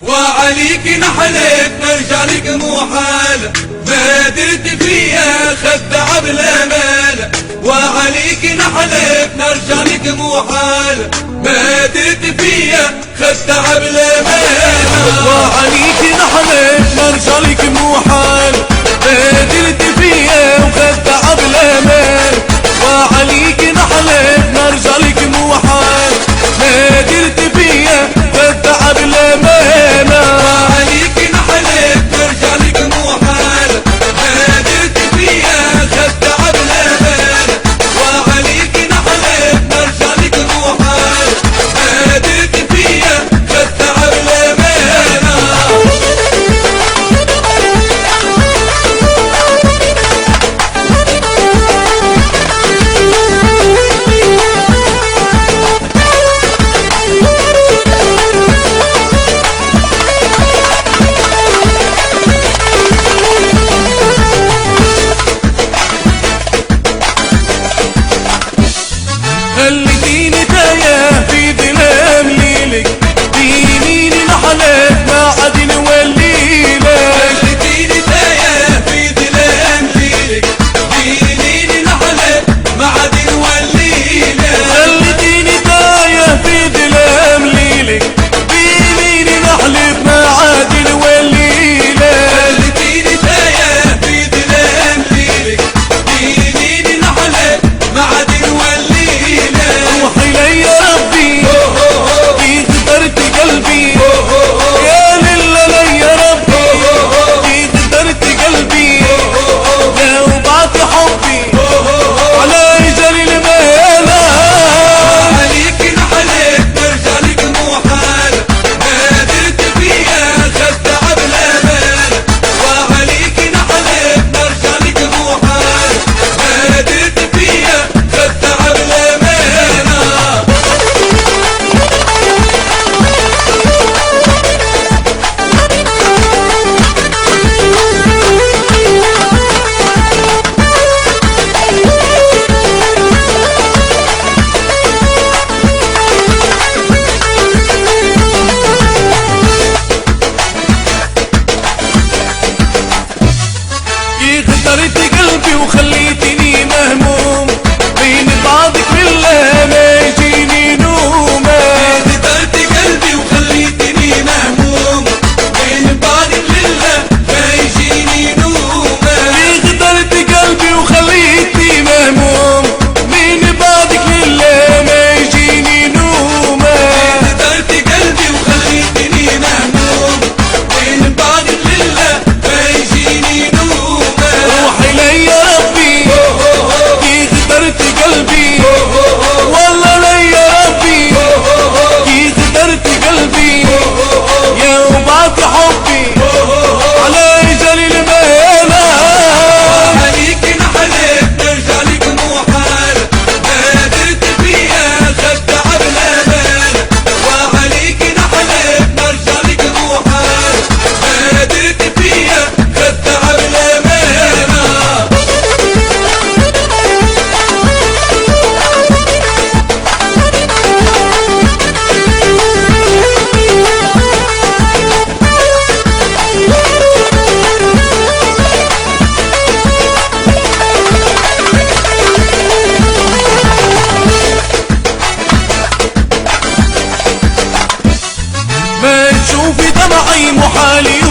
وعليك نحلت مرجالك مو حال ما درت فيها خدع بالامال. وعليك نحلت مرجالك مو حال ما درت فيها خدع بالامال. وعليك نحلت مرجالك مو حال ما درت فيها وخدع بالامال. وعليك نحلت مرجالك مو حال ما درت فيها خدع بالامال. وعليك نحلت مرجالك مو حال ما درت فيها خدع بالامال. وعليك نحلت مرجالك مو حال ما درت فيها خدع بالامال. خليتيني تايه في ظلام ليلك دينيني نحلت ما عاد نوليلك. خليتيني تايه في ظلام ليلك دينيني نحلت ما عاد نوليلك. خليتيني تايه في ظلام ليلك دينيني نحلت ما عاد نوليلك. خليتيني تايه في ظلام ليلك دينيني نحلت ما عاد نوليلك. روحي لي يا ربي في قدرت قلبي يا لله لي يا ربي في قدرت قلبي يا وبعت حبي على رجال الميلة. عليك نحلت مرجالك مو حال ما درت فيها خدع بالامال. وعليك نحلت مرجالك مو حال ما درت فيها خدع بالامال. اخترت قلبي وخليتني مهموم بين بعضك بالله ما يجيني نومه. اخترت قلبي وخليتني مهموم بين بعدك لله ما يجيني نومه. اخترت قلبي وخليتني مهموم بين بعضك بالله ما يجيني نومه. اخترت قلبي وخليتني مهموم بين بعدك لله ما يجيني نومه. روحي لي يا ربي في اخترت قلبي والله لي يا ربي في اخترت قلبي يا وبعت حبي على رجال الميلة. عليك نحلت مرجالك مو حال ما درت فيها خدع بالامال. وعليك نحلت مرجالك مو حال ما درت فيها خدع بالامال. ما تشوفي دمعي محالي